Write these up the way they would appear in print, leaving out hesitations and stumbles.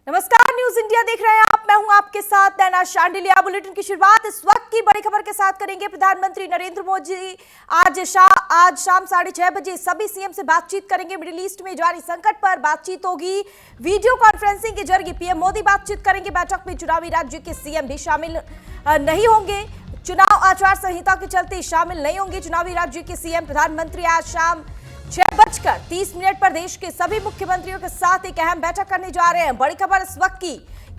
नमस्कार, news India देख रहे हैं आप। मैं हूं आपके साथ नैना शांडिलिया। बुलेटिन की शुरुआत इस वक्त की बड़ी खबर के साथ करेंगे। प्रधानमंत्री नरेंद्र मोदी आज शाम 6:30 बजे सभी सीएम से बातचीत करेंगे। मिडिल ईस्ट में जारी संकट पर बातचीत होगी। वीडियो कॉन्फ्रेंसिंग के जरिए पीएम मोदी बातचीत करेंगे। बैठक में चुनावी राज्य के सीएम भी शामिल नहीं होंगे। चुनाव आचार संहिता के चलते शामिल नहीं होंगे चुनावी राज्य के सीएम। प्रधानमंत्री आज शाम 6:30 पर देश के सभी मुख्यमंत्रियों के साथ एक अहम बैठक करने जा रहे हैं। बड़ी खबर इस वक्त की,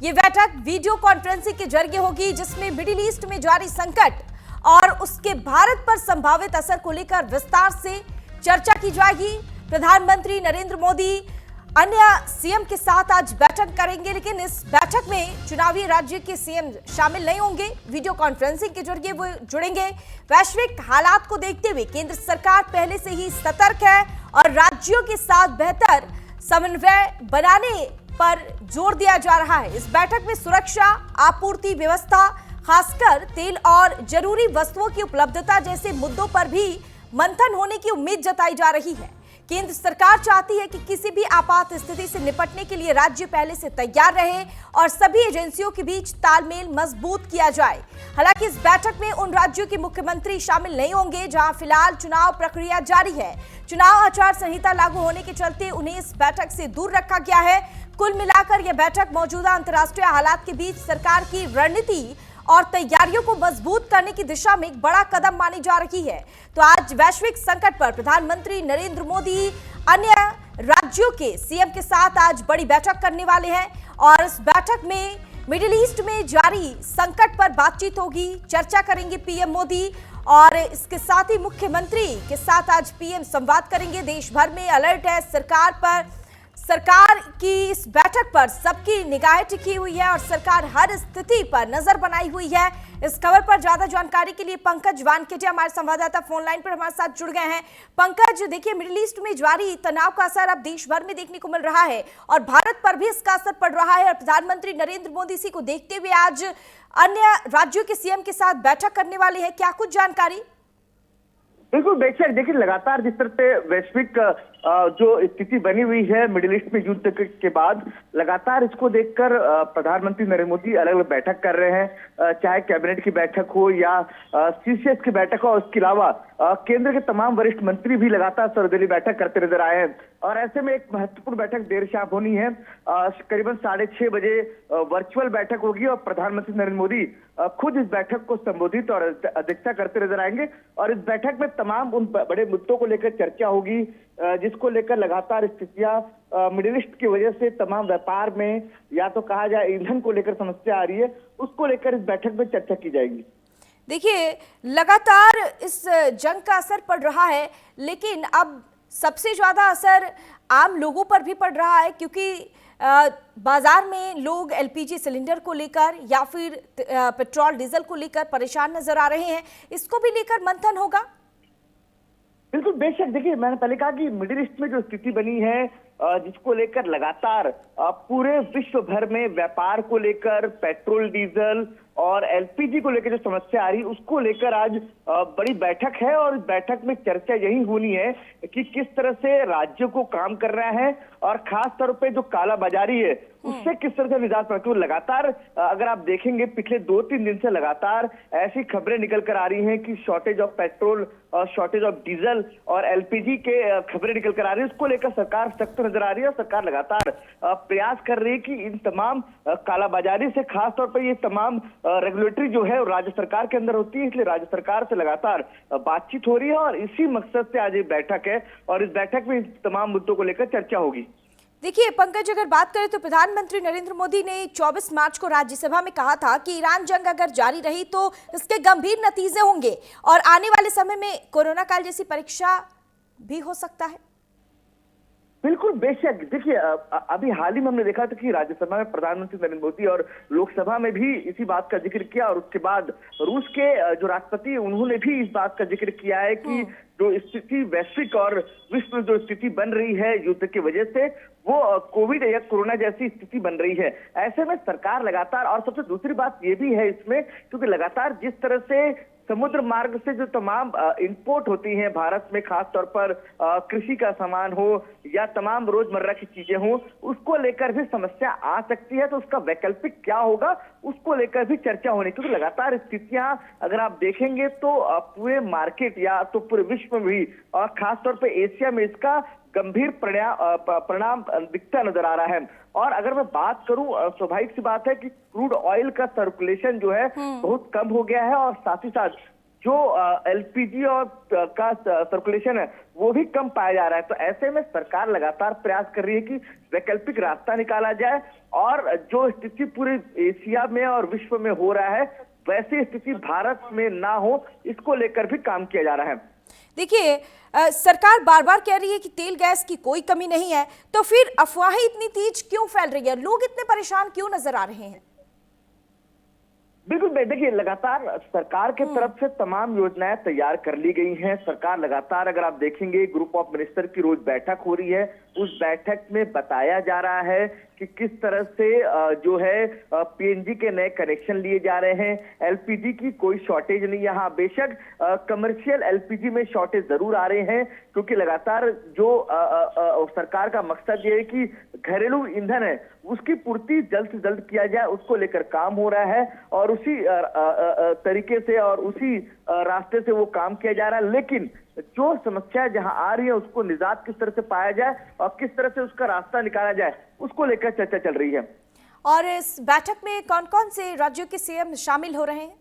ये बैठक वीडियो कॉन्फ्रेंसिंग के जरिए होगी, जिसमें मिडिल ईस्ट में जारी संकट और उसके भारत पर संभावित असर को लेकर विस्तार से चर्चा की जाएगी। प्रधानमंत्री नरेंद्र मोदी अन्य सीएम के साथ आज बैठक करेंगे, लेकिन इस बैठक में चुनावी राज्य के सीएम शामिल नहीं होंगे। वीडियो कॉन्फ्रेंसिंग के जरिए वो जुड़ेंगे। वैश्विक हालात को देखते हुए केंद्र सरकार पहले से ही सतर्क है और राज्यों के साथ बेहतर समन्वय बनाने पर जोर दिया जा रहा है। इस बैठक में सुरक्षा, आपूर्ति व्यवस्था, खासकर तेल और जरूरी वस्तुओं की उपलब्धता जैसे मुद्दों पर भी मंथन होने की उम्मीद जताई जा रही है। केंद्र सरकार चाहती है कि किसी भी आपात स्थिति से निपटने के लिए राज्य पहले से तैयार रहे और सभी एजेंसियों के बीच तालमेल मजबूत किया जाए। हालांकि इस बैठक में उन राज्यों के मुख्यमंत्री शामिल नहीं होंगे जहां फिलहाल चुनाव प्रक्रिया जारी है। चुनाव आचार संहिता लागू होने के चलते उन्हें इस बैठक से दूर रखा गया है। कुल मिलाकर यह बैठक मौजूदा अंतर्राष्ट्रीय हालात के बीच सरकार की रणनीति और तैयारियों को मजबूत करने की दिशा में एक बड़ा कदम मानी जा रही है। तो आज वैश्विक संकट पर प्रधानमंत्री नरेंद्र मोदी अन्य राज्यों के सीएम के साथ आज बड़ी बैठक करने वाले हैं और इस बैठक में मिडिल ईस्ट में जारी संकट पर बातचीत होगी, चर्चा करेंगे पीएम मोदी। और इसके साथ ही मुख्यमंत्री के साथ आज पीएम संवाद करेंगे। देश भर में अलर्ट है सरकार पर। सरकार की इस बैठक पर सबकी निगाहें टिकी हुई है और सरकार हर स्थिति पर नजर बनाई हुई है। इस खबर पर ज्यादा जानकारी के लिए पंकज वानखेड़े हमारे संवाददाता फोन लाइन पर हमारे साथ जुड़ गए हैं। पंकज, देखिए, मिडिल ईस्ट में जारी तनाव का असर अब देश भर में देखने को मिल रहा है और भारत पर भी इसका असर पड़ रहा है और प्रधानमंत्री नरेंद्र मोदी इसी को देखते हुए आज अन्य राज्यों के सीएम के साथ बैठक करने वाले हैं। क्या कुछ जानकारी? बिल्कुल बेशक, देखिए, लगातार जिस तरह से वैश्विक जो स्थिति बनी हुई है मिडिल ईस्ट में युद्ध के बाद, लगातार इसको देखकर प्रधानमंत्री नरेंद्र मोदी अलग अलग बैठक कर रहे हैं। चाहे कैबिनेट की बैठक हो या सीसीएस की बैठक हो, उसके अलावा केंद्र के तमाम वरिष्ठ मंत्री भी लगातार सर्वदलीय बैठक करते नजर आए हैं। और ऐसे में एक महत्वपूर्ण बैठक देर शाम होनी है। करीबन 6:30 बजे वर्चुअल बैठक होगी और प्रधानमंत्री नरेंद्र मोदी खुद इस बैठक को संबोधित और अध्यक्षता करते नजर आएंगे। और इस बैठक में तमाम उन बड़े मुद्दों को लेकर चर्चा होगी जिसको लेकर लगातार स्थितियां मिडिल ईस्ट की वजह से तमाम व्यापार में या तो कहा जाए ईंधन को लेकर समस्या आ रही है, उसको लेकर इस बैठक में चर्चा की जाएगी। देखिए, लगातार इस जंग का असर पड़ रहा है, लेकिन अब सबसे ज्यादा असर आम लोगों पर भी पड़ रहा है क्योंकि बाजार में लोग एलपीजी सिलेंडर को लेकर या फिर पेट्रोल डीजल को लेकर परेशान नजर आ रहे हैं। इसको भी लेकर मंथन होगा। बिल्कुल बेशक, देखिए, मैंने पहले कहा कि मिडिल ईस्ट में जो स्थिति बनी है जिसको लेकर लगातार पूरे विश्व भर में व्यापार को लेकर, पेट्रोल डीजल और एलपीजी को लेकर जो समस्या आ रही है उसको लेकर आज बड़ी बैठक है। और इस बैठक में चर्चा यही होनी है कि किस तरह से राज्यों को काम करना है और खास तौर पे जो कालाबाजारी है उससे किस तरह से निजात पाए। लगातार अगर आप देखेंगे पिछले 2-3 दिन से लगातार ऐसी खबरें निकल कर आ रही हैं कि शॉर्टेज ऑफ पेट्रोल और शॉर्टेज ऑफ डीजल और एलपीजी के खबरें निकल कर आ रही है। उसको लेकर सरकार सख्त नजर आ रही है और सरकार लगातार प्रयास कर रही है कि इन तमाम कालाबाजारी से, खास तौर पर ये तमाम रेगुलेटरी जो है राज्य सरकार के अंदर होती है, इसलिए राज्य सरकार से लगातार बातचीत हो रही है और इसी मकसद से आज ये बैठक है और इस बैठक में तमाम मुद्दों को लेकर चर्चा होगी। देखिए पंकज, अगर बात करें तो प्रधानमंत्री नरेंद्र मोदी ने 24 मार्च को राज्यसभा में कहा था कि ईरान जंग अगर जारी रही तो इसके गंभीर नतीजे होंगे और आने वाले समय में कोरोना काल जैसी परीक्षा भी हो सकता है। बिल्कुल बेशक, देखिए, अभी हाल ही में हमने देखा था कि राज्यसभा में प्रधानमंत्री नरेंद्र मोदी और लोकसभा में भी इसी बात का जिक्र किया और उसके बाद रूस के जो राष्ट्रपति उन्होंने भी इस बात का जिक्र किया है कि जो स्थिति वैश्विक और विश्व में जो स्थिति बन रही है युद्ध की वजह से, वो कोविड या कोरोना जैसी स्थिति बन रही है। ऐसे में सरकार लगातार, और सबसे दूसरी बात ये भी है इसमें, क्योंकि लगातार जिस तरह से समुद्र मार्ग से जो तमाम इंपोर्ट होती हैं भारत में, खास तौर पर कृषि का सामान हो या तमाम रोजमर्रा की चीजें हो, उसको लेकर भी समस्या आ सकती है। तो उसका वैकल्पिक क्या होगा, उसको लेकर भी चर्चा होनी, क्योंकि लगातार स्थितियां अगर आप देखेंगे तो पूरे मार्केट या तो पूरे विश्व में भी और खास तौर पर एशिया में इसका गंभीर परिणाम दिखता नजर आ रहा है। और अगर मैं बात करूं, स्वाभाविक सी बात है कि क्रूड ऑयल का सर्कुलेशन जो है बहुत कम हो गया है, और साथ ही साथ जो एलपीजी और का सर्कुलेशन है वो भी कम पाया जा रहा है। तो ऐसे में सरकार लगातार प्रयास कर रही है कि वैकल्पिक रास्ता निकाला जाए, और जो स्थिति पूरे एशिया में और विश्व में हो रहा है वैसी स्थिति भारत में ना हो, इसको लेकर भी काम किया जा रहा है। देखिए, सरकार बार बार कह रही है कि तेल गैस की कोई कमी नहीं है, तो फिर अफवाहें इतनी तेज क्यों फैल रही है, लोग इतने परेशान क्यों नजर आ रहे हैं? बिल्कुल, देखिए लगातार सरकार के तरफ से तमाम योजनाएं तैयार कर ली गई हैं। सरकार लगातार, अगर आप देखेंगे, ग्रुप ऑफ मिनिस्टर की रोज बैठक हो रही है, उस बैठक में बताया जा रहा है कि किस तरह से जो है पीएनजी के नए कनेक्शन लिए जा रहे हैं, एलपीजी की कोई शॉर्टेज नहीं है। हाँ, बेशक कमर्शियल एलपीजी में शॉर्टेज जरूर आ रहे हैं, क्योंकि लगातार जो सरकार का मकसद ये है कि घरेलू ईंधन है उसकी पूर्ति जल्द से जल्द किया जाए, उसको लेकर काम हो रहा है, और उसी तरीके से और उसी रास्ते से वो काम किया जा रहा है। लेकिन जो समस्या जहां आ रही है उसको निजात किस तरह से पाया जाए और किस तरह से उसका रास्ता निकाला जाए, उसको लेकर चर्चा चल रही है। और इस बैठक में कौन कौन से राज्यों के सीएम शामिल हो रहे हैं?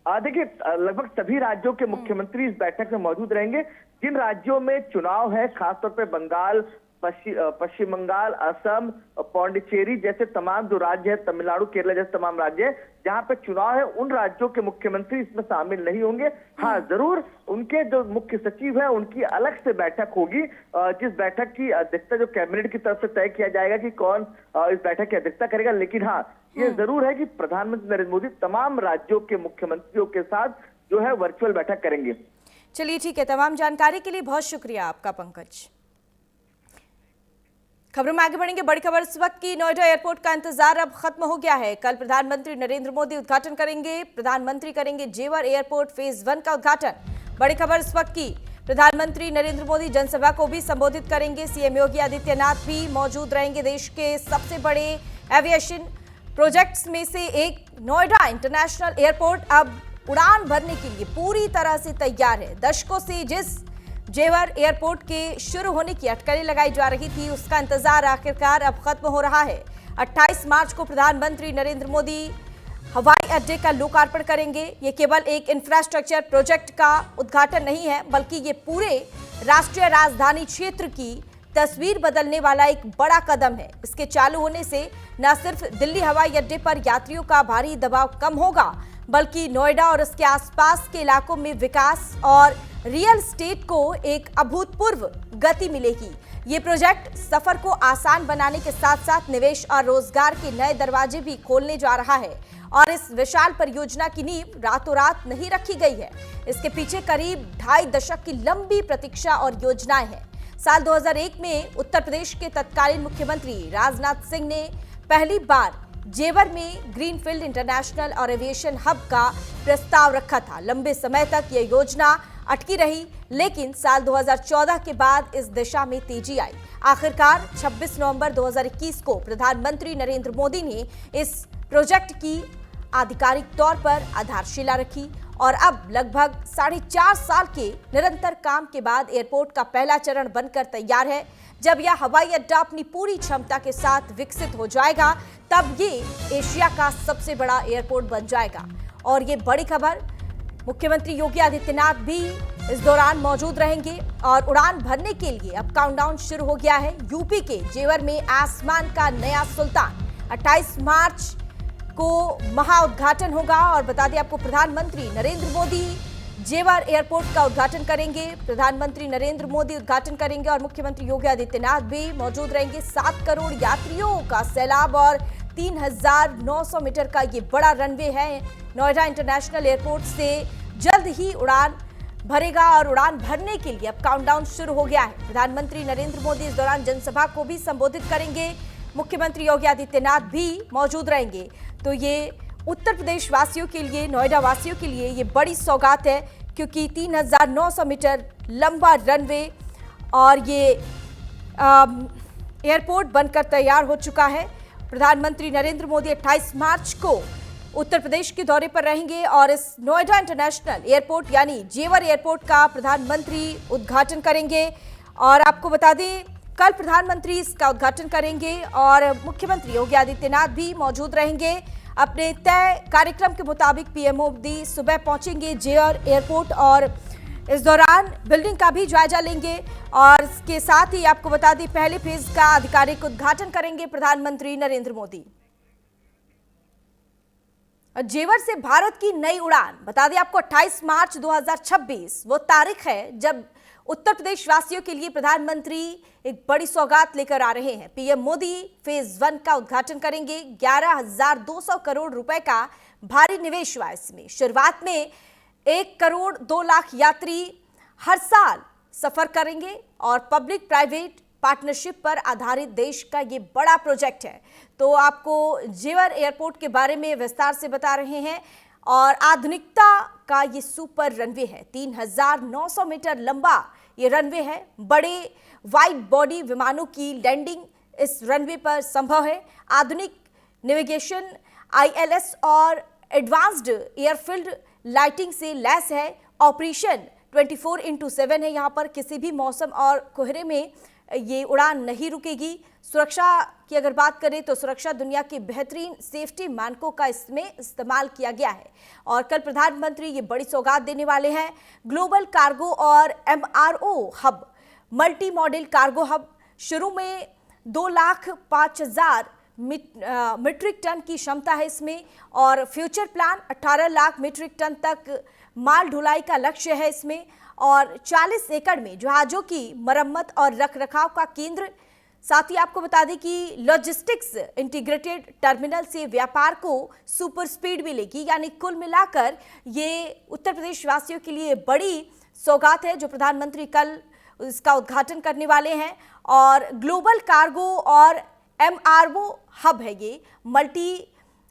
देखिए, लगभग सभी राज्यों के मुख्यमंत्री इस बैठक में मौजूद रहेंगे। जिन राज्यों में चुनाव है, खासतौर पर बंगाल, पश्चिम बंगाल, असम, पौंडीचेरी जैसे तमाम जो राज्य है, तमिलनाडु, केरला जैसे तमाम राज्य है जहां पे चुनाव है, उन राज्यों के मुख्यमंत्री इसमें शामिल नहीं होंगे। हाँ, जरूर उनके जो मुख्य सचिव है उनकी अलग से बैठक होगी, जिस बैठक की अध्यक्षता जो कैबिनेट की तरफ से तय किया जाएगा कि कौन इस बैठक की अध्यक्षता करेगा। लेकिन हाँ, ये जरूर है कि प्रधानमंत्री नरेंद्र मोदी तमाम राज्यों के मुख्यमंत्रियों के साथ जो है वर्चुअल बैठक करेंगे। चलिए, ठीक है, तमाम जानकारी के लिए बहुत शुक्रिया आपका पंकज। खबरों में आगे बढ़ेंगे। बड़ी खबर इस वक्त की, नोएडा एयरपोर्ट का इंतजार अब खत्म हो गया है। कल प्रधानमंत्री नरेंद्र मोदी उद्घाटन करेंगे। प्रधानमंत्री करेंगे जेवर एयरपोर्ट फेज 1 का उद्घाटन। बड़ी खबर इस वक्त की, प्रधानमंत्री नरेंद्र मोदी जनसभा को भी संबोधित करेंगे। सीएम योगी आदित्यनाथ भी मौजूद रहेंगे। देश के सबसे बड़े एविएशन प्रोजेक्ट्स में से एक नोएडा इंटरनेशनल एयरपोर्ट अब उड़ान भरने के लिए पूरी तरह से तैयार है। दशकों से जिस जेवर एयरपोर्ट के शुरू होने की अटकलें लगाई जा रही थी, उसका इंतजार आखिरकार अब खत्म हो रहा है। 28 मार्च को प्रधानमंत्री नरेंद्र मोदी हवाई अड्डे का लोकार्पण करेंगे। ये केवल एक इंफ्रास्ट्रक्चर प्रोजेक्ट का उद्घाटन नहीं है, बल्कि ये पूरे राष्ट्रीय राजधानी क्षेत्र की तस्वीर बदलने वाला एक बड़ा कदम है। इसके चालू होने से न सिर्फ दिल्ली हवाई अड्डे पर यात्रियों का भारी दबाव कम होगा, बल्कि नोएडा और उसके आसपास के इलाकों में विकास और रियल एस्टेट को एक अभूतपूर्व गति मिलेगी। ये प्रोजेक्ट सफर को आसान बनाने के साथ साथ निवेश और रोजगार के नए दरवाजे भी खोलने जा रहा है। और इस विशाल परियोजना की नींव रातों रात नहीं रखी गई है। इसके पीछे करीब 2.5 दशक की लंबी प्रतीक्षा और योजनाएं हैं। साल 2001 में उत्तर प्रदेश के तत्कालीन मुख्यमंत्री राजनाथ सिंह ने पहली बार जेवर में ग्रीनफील्ड इंटरनेशनल और एविएशन हब का प्रस्ताव रखा था। लंबे समय तक यह योजना अटकी रही, लेकिन साल 2014 के बाद इस दिशा में तेजी आई। आखिरकार 26 नवंबर 2021 को प्रधानमंत्री नरेंद्र मोदी ने इस प्रोजेक्ट की आधिकारिक तौर पर आधारशिला रखी और अब लगभग 4.5 साल के निरंतर काम के बाद एयरपोर्ट का पहला चरण बनकर तैयार है। जब यह हवाई अड्डा अपनी पूरी क्षमता के साथ विकसित हो जाएगा, तब ये एशिया का सबसे बड़ा एयरपोर्ट बन जाएगा। और ये बड़ी खबर, मुख्यमंत्री योगी आदित्यनाथ भी इस दौरान मौजूद रहेंगे और उड़ान भरने के लिए अब काउंटडाउन शुरू हो गया है। यूपी के जेवर में आसमान का नया सुल्तान 28 मार्च को महाउद्घाटन होगा। और बता दें आपको, प्रधानमंत्री नरेंद्र मोदी जेवर एयरपोर्ट का उद्घाटन करेंगे। प्रधानमंत्री नरेंद्र मोदी उद्घाटन करेंगे और मुख्यमंत्री योगी आदित्यनाथ भी मौजूद रहेंगे। 7 करोड़ यात्रियों का सैलाब और 3,900 मीटर का ये बड़ा रनवे है। नोएडा इंटरनेशनल एयरपोर्ट से जल्द ही उड़ान भरेगा और उड़ान भरने के लिए अब काउंटडाउन शुरू हो गया है। प्रधानमंत्री नरेंद्र मोदी इस दौरान जनसभा को भी संबोधित करेंगे। मुख्यमंत्री योगी आदित्यनाथ भी मौजूद रहेंगे। तो ये उत्तर प्रदेश वासियों के लिए, नोएडा वासियों के लिए ये बड़ी सौगात है, क्योंकि 3,900 मीटर लंबा रनवे और ये एयरपोर्ट बनकर तैयार हो चुका है। प्रधानमंत्री नरेंद्र मोदी 28 मार्च को उत्तर प्रदेश के दौरे पर रहेंगे और इस नोएडा इंटरनेशनल एयरपोर्ट यानी जेवर एयरपोर्ट का प्रधानमंत्री उद्घाटन करेंगे। और आपको बता दें, कल प्रधानमंत्री इसका उद्घाटन करेंगे और मुख्यमंत्री योगी आदित्यनाथ भी मौजूद रहेंगे। अपने तय कार्यक्रम के मुताबिक पीएम मोदी सुबह पहुंचेंगे जेवर एयरपोर्ट और इस दौरान बिल्डिंग का भी जायजा लेंगे। और इसके साथ ही आपको बता दें, पहले फेज का आधिकारिक उद्घाटन करेंगे प्रधानमंत्री नरेंद्र मोदी। जेवर से भारत की नई उड़ान, बता दें आपको 28 मार्च 2026 वो तारीख है जब उत्तर प्रदेश वासियों के लिए प्रधानमंत्री एक बड़ी सौगात लेकर आ रहे हैं। पीएम मोदी फेज 1 का उद्घाटन करेंगे। 11,200 करोड़ रुपए का भारी निवेश हुआ इसमें। शुरुआत में 1 करोड़ 2 लाख यात्री हर साल सफर करेंगे और पब्लिक प्राइवेट पार्टनरशिप पर आधारित देश का ये बड़ा प्रोजेक्ट है। तो आपको जेवर एयरपोर्ट के बारे में विस्तार से बता रहे हैं। और आधुनिकता का ये सुपर रनवे है। 3,900 मीटर लंबा ये रनवे है। बड़े वाइड बॉडी विमानों की लैंडिंग इस रनवे पर संभव है। आधुनिक नेविगेशन, आईएलएस और एडवांस्ड एयरफील्ड लाइटिंग से लैस है। ऑपरेशन 24/7 है। यहाँ पर किसी भी मौसम और कोहरे में ये उड़ान नहीं रुकेगी। सुरक्षा की अगर बात करें तो सुरक्षा दुनिया के बेहतरीन सेफ्टी मानकों का इसमें इस्तेमाल किया गया है। और कल प्रधानमंत्री ये बड़ी सौगात देने वाले हैं। ग्लोबल कार्गो और MRO hub, multi modal cargo hub. शुरू में 2,05,000 मीट्रिक टन की क्षमता है इसमें और future plan 18 lakh metric ton तक माल ढुलाई का लक्ष्य है इसमें। और 40 एकड़ में जहाजों की मरम्मत और रखरखाव का केंद्र। साथ ही आपको बता दें कि लॉजिस्टिक्स इंटीग्रेटेड टर्मिनल से व्यापार को सुपर स्पीड मिलेगी। यानी कुल मिलाकर ये उत्तर प्रदेश वासियों के लिए बड़ी सौगात है जो प्रधानमंत्री कल इसका उद्घाटन करने वाले हैं। और ग्लोबल कार्गो और एमआरओ हब है, ये मल्टी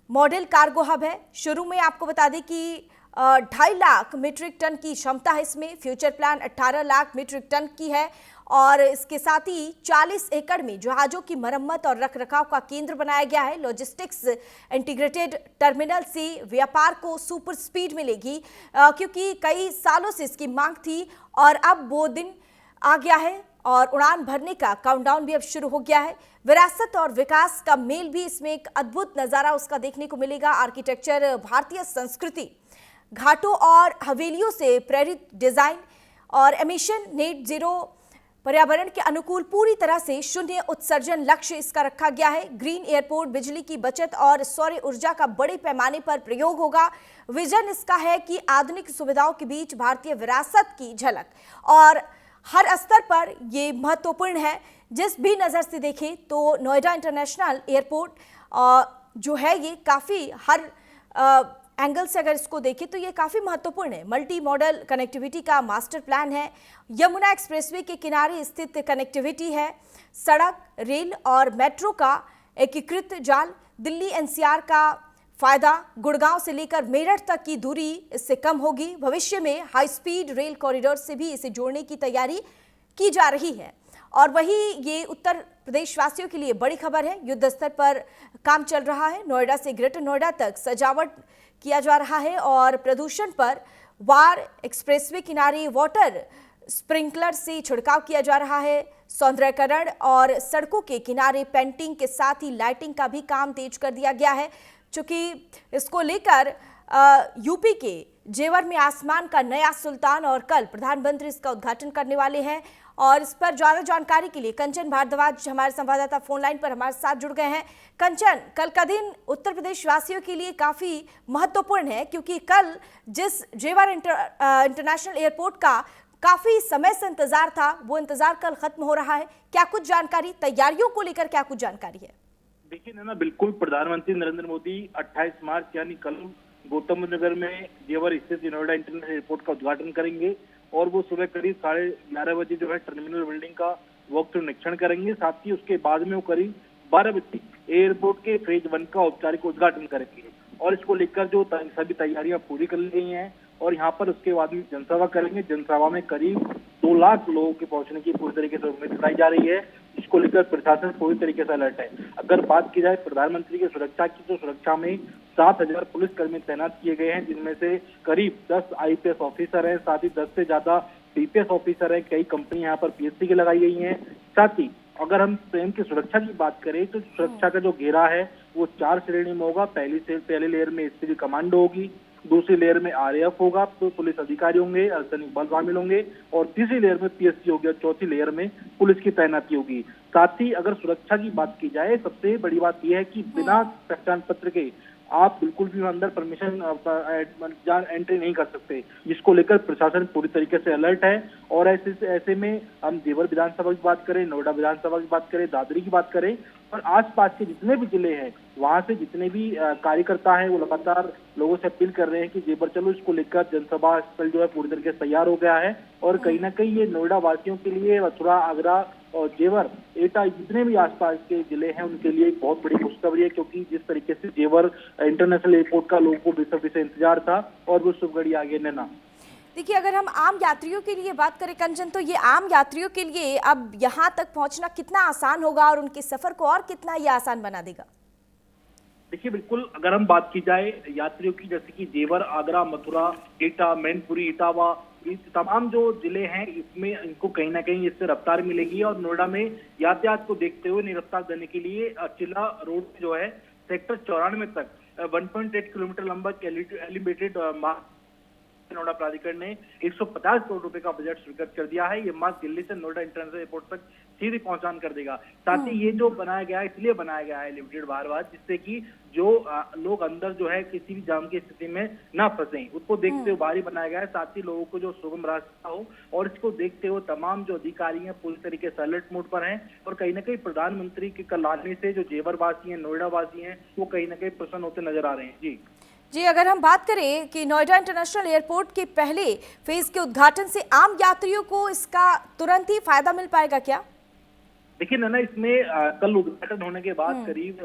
मॉडल कार्गो हब है। शुरू में आपको बता दें कि 2.5 लाख मीट्रिक टन की क्षमता है इसमें। Future plan 18 lakh metric ton की है। और इसके साथ ही 40 एकड़ में जहाजों की मरम्मत और रखरखाव का केंद्र बनाया गया है। लॉजिस्टिक्स इंटीग्रेटेड टर्मिनल से व्यापार को सुपर स्पीड मिलेगी, क्योंकि कई सालों से इसकी मांग थी और अब वो दिन आ गया है और उड़ान भरने का काउंटडाउन भी अब शुरू हो गया है। विरासत और विकास का मेल भी इसमें एक अद्भुत नज़ारा उसका देखने को मिलेगा। आर्किटेक्चर, भारतीय संस्कृति, घाटों और हवेलियों से प्रेरित डिजाइन और एमिशन नेट जीरो पर्यावरण के अनुकूल पूरी तरह से शून्य उत्सर्जन लक्ष्य इसका रखा गया है। ग्रीन एयरपोर्ट, बिजली की बचत और सौर ऊर्जा का बड़े पैमाने पर प्रयोग होगा। विजन इसका है कि आधुनिक सुविधाओं के बीच भारतीय विरासत की झलक, और हर स्तर पर ये महत्वपूर्ण है। जिस भी नज़र से देखें तो नोएडा इंटरनेशनल एयरपोर्ट जो है ये काफ़ी हर एंगल से अगर इसको देखें तो ये काफ़ी महत्वपूर्ण है। मल्टी मॉडल कनेक्टिविटी का मास्टर प्लान है। यमुना एक्सप्रेसवे के किनारे स्थित कनेक्टिविटी है। सड़क, रेल और मेट्रो का एकीकृत जाल। दिल्ली एनसीआर का फायदा, गुड़गांव से लेकर मेरठ तक की दूरी इससे कम होगी। भविष्य में हाई स्पीड रेल कॉरिडोर से भी इसे जोड़ने की तैयारी की जा रही है। और वही ये उत्तर प्रदेश वासियों के लिए बड़ी खबर है। युद्ध स्तर पर काम चल रहा है। नोएडा से ग्रेटर नोएडा तक सजावट किया जा रहा है और प्रदूषण पर वार एक्सप्रेसवे किनारे वाटर स्प्रिंकलर से छिड़काव किया जा रहा है। सौंदर्यकरण और सड़कों के किनारे पेंटिंग के साथ ही लाइटिंग का भी काम तेज कर दिया गया है। चूंकि इसको लेकर यूपी के जेवर में आसमान का नया सुल्तान और कल प्रधानमंत्री इसका उद्घाटन करने वाले हैं। और इस पर ज्यादा जानकारी के लिए कंचन भारद्वाज हमारे संवाददाता फोन लाइन पर हमारे साथ जुड़ गए हैं। कंचन, कल का दिन उत्तर प्रदेश वासियों के लिए काफी महत्वपूर्ण है, क्योंकि कल जिस जेवर इंटरनेशनल एयरपोर्ट का काफी समय से इंतजार था, वो इंतजार कल खत्म हो रहा है। क्या कुछ जानकारी, तैयारियों को लेकर क्या कुछ जानकारी है? देखिए नैना, बिल्कुल प्रधानमंत्री नरेंद्र मोदी 28 मार्च यानी कल गौतम बुद्ध नगर में जेवर स्थित नोएडा इंटरनेशनल एयरपोर्ट का उद्घाटन करेंगे और वो सुबह करीब 11:30 बजे जो है टर्मिनल बिल्डिंग का वक्त निरीक्षण करेंगे। साथ ही उसके बाद में वो करीब 12 बजे एयरपोर्ट के फेज 1 का औपचारिक उद्घाटन करेंगे और इसको लेकर जो सभी तैयारियां पूरी कर ली गई हैं और यहाँ पर उसके बाद में जनसभा करेंगे। जनसभा में करीब 2 लाख लोगों के पहुंचने की पूरी तरीके से उम्मीद कराई जा रही है, जिसको लेकर प्रशासन पूरी तरीके से अलर्ट है। अगर बात की जाए प्रधानमंत्री की सुरक्षा की, तो सुरक्षा में 7,000 पुलिसकर्मी तैनात किए गए हैं, जिनमें से करीब 10 IPS ऑफिसर हैं, साथ ही 10 से ज्यादा PPS ऑफिसर हैं। कई कंपनी यहाँ पर PSC की लगाई गई हैं। साथ ही अगर हम स्वयं की सुरक्षा की बात करें तो सुरक्षा का जो घेरा है वो 4 श्रेणी में होगा। पहली लेयर में SPG कमांडो होगी, दूसरी लेयर में RAF होगा, तो पुलिस अधिकारी होंगे, अर्धसैनिक बल शामिल होंगे और तीसरी लेयर में PSC होगी और चौथी लेयर में पुलिस की तैनाती होगी। साथ ही अगर सुरक्षा की बात की जाए, सबसे बड़ी बात यह है कि बिना पहचान पत्र के आप बिल्कुल भी अंदर परमिशन एंट्री नहीं कर सकते, जिसको लेकर प्रशासन पूरी तरीके से अलर्ट है। और ऐसे में हम जेवर विधानसभा की बात करें, नोएडा विधानसभा की बात करें, दादरी की बात करें और आसपास के जितने भी जिले हैं, वहां से जितने भी कार्यकर्ता हैं वो लगातार लोगों से अपील कर रहे हैं कि जेवर चलो। इसको लेकर जनसभा स्थल जो है पूरी तरीके से तैयार हो गया है और कहीं ना कहीं ये नोएडा वासियों के लिए, मथुरा, आगरा और जेवर, एटा, जितने भी आसपास के जिले हैं उनके लिए एक बहुत बड़ी खुशखबरी है, क्योंकि जिस तरीके से जेवर इंटरनेशनल एयरपोर्ट का लोगों को बेसब्री से इंतजार था और वो शुभ घड़ी आगे नैना। देखिए, अगर हम आम यात्रियों के लिए बात करें कंचन, तो ये आम यात्रियों के लिए अब यहाँ तक पहुँचना कितना आसान होगा और उनके सफर को और कितना ये आसान बना देगा? देखिए, बिल्कुल अगर हम बात की जाए यात्रियों की, जैसे कि जेवर, आगरा, मथुरा, एटा, मैनपुरी, इटावा, इस तमाम जो जिले हैं इसमें इनको कहीं ना कहीं इससे रफ्तार मिलेगी और नोएडा में यातायात को देखते हुए नई रफ्तार देने के लिए चिल्ला रोड जो है सेक्टर 94 तक 1.8 किलोमीटर लंबा एलिवेटेड मार्ग नोएडा प्राधिकरण ने 150 करोड़ रुपए का बजट स्वीकृत कर दिया है। ये मार्ग दिल्ली से नोएडा इंटरनेशनल एयरपोर्ट तक सीधी पहुंचान कर देगा। साथ ही ये जो बनाया गया है, इसलिए बनाया गया है लिमिटेड बार जिससे कि जो लोग अंदर जो है किसी भी जाम की स्थिति में ना फंसे, उसको देखते हुए बाहरी बनाया गया है। साथ ही लोगों को जो सुगम रास्ता हो और इसको देखते हुए तमाम जो अधिकारी हैं पूरी तरीके से अलर्ट मोड पर हैं और कहीं ना कहीं प्रधानमंत्री के कल आने से जो जेवर वासी हैं, नोएडा वासी हैं, वो कहीं ना कहीं प्रसन्न होते नजर आ रहे हैं। जी, अगर हम बात करें कि नोएडा इंटरनेशनल एयरपोर्ट के पहले फेज के उद्घाटन से आम यात्रियों को इसका तुरंत ही फायदा मिल पाएगा क्या? देखिए नैना, इसमें कल उद्घाटन होने के बाद करीब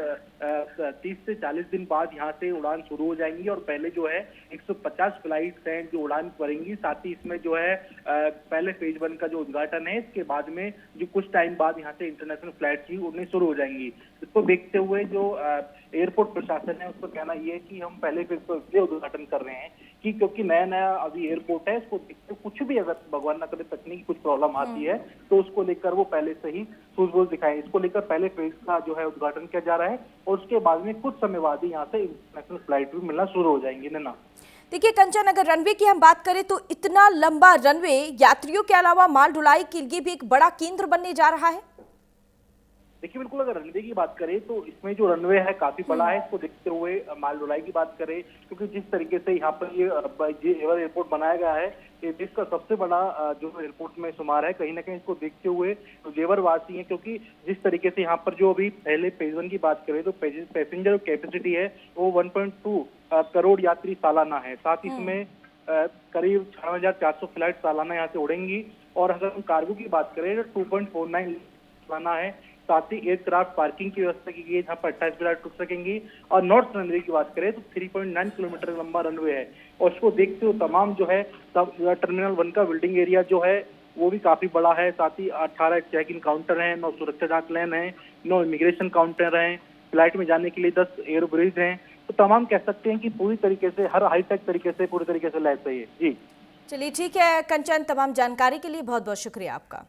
30 से 40 दिन बाद यहाँ से उड़ान शुरू हो जाएंगी और पहले जो है 150 फ्लाइट्स हैं जो उड़ान भरेंगी। साथ ही इसमें जो है पहले फेज 1 का जो उद्घाटन है, इसके बाद में जो कुछ टाइम बाद यहाँ से इंटरनेशनल फ्लाइट्स भी उड़नी शुरू हो जाएंगी। इसको देखते हुए जो एयरपोर्ट प्रशासन है उसका कहना यह है कि हम पहले फेज का इसलिए उद्घाटन कर रहे हैं कि क्योंकि नया अभी एयरपोर्ट है, इसको देखते कुछ भी अगर भगवान न करे तकनीकी कुछ प्रॉब्लम आती है तो उसको लेकर वो पहले से ही सूझबूझ दिखाएं। इसको लेकर पहले फेज का जो है उद्घाटन किया जा रहा है और उसके बाद में कुछ समय बाद ही यहाँ से इंटरनेशनल फ्लाइट भी मिलना शुरू हो जाएंगी। ना देखिए कंचन, अगर रनवे की हम बात करें तो इतना लंबा रनवे यात्रियों के अलावा माल ढुलाई के लिए भी एक बड़ा केंद्र बनने जा रहा है। देखिए, बिल्कुल अगर रनवे की बात करें तो इसमें जो रनवे है काफी बड़ा है। इसको देखते हुए माल ढुलाई की बात करें, क्योंकि जिस तरीके से यहाँ पर ये जेवर एयरपोर्ट बनाया गया है, ये देश का सबसे बड़ा जो एयरपोर्ट में शुमार है। कहीं ना कहीं इसको देखते हुए जेवर वासी हैं, क्योंकि जिस तरीके से यहाँ पर जो अभी पहले फेज 1 की बात करें तो पैसेंजर कैपेसिटी है वो 1.2 करोड़ यात्री सालाना है। साथ ही इसमें करीब 6,400 फ्लाइट सालाना यहाँ से उड़ेंगी और अगर हम कार्गो की बात करें तो 2.49 सालाना है। साथ ही एयरक्राफ्ट पार्किंग की व्यवस्था की गई है, जहाँ पर 28 फ्लाइट रुक सकेंगी। और नॉर्थ रनवे की बात करें तो 3.9 किलोमीटर लंबा रनवे है और उसको देखते हुए तमाम जो है टर्मिनल 1 का बिल्डिंग एरिया जो है वो भी काफी बड़ा है। साथ ही 18 चेक इन काउंटर हैं, 9 सुरक्षा जांच लेन है, 9 इमिग्रेशन काउंटर हैं, फ्लाइट में जाने के लिए 10 एयर ब्रिज हैं। तो तमाम कह सकते हैं कि पूरी तरीके से हर हाईटेक तरीके से पूरी तरीके से लैस है। जी चलिए ठीक है कंचन, तमाम जानकारी के लिए बहुत बहुत शुक्रिया आपका।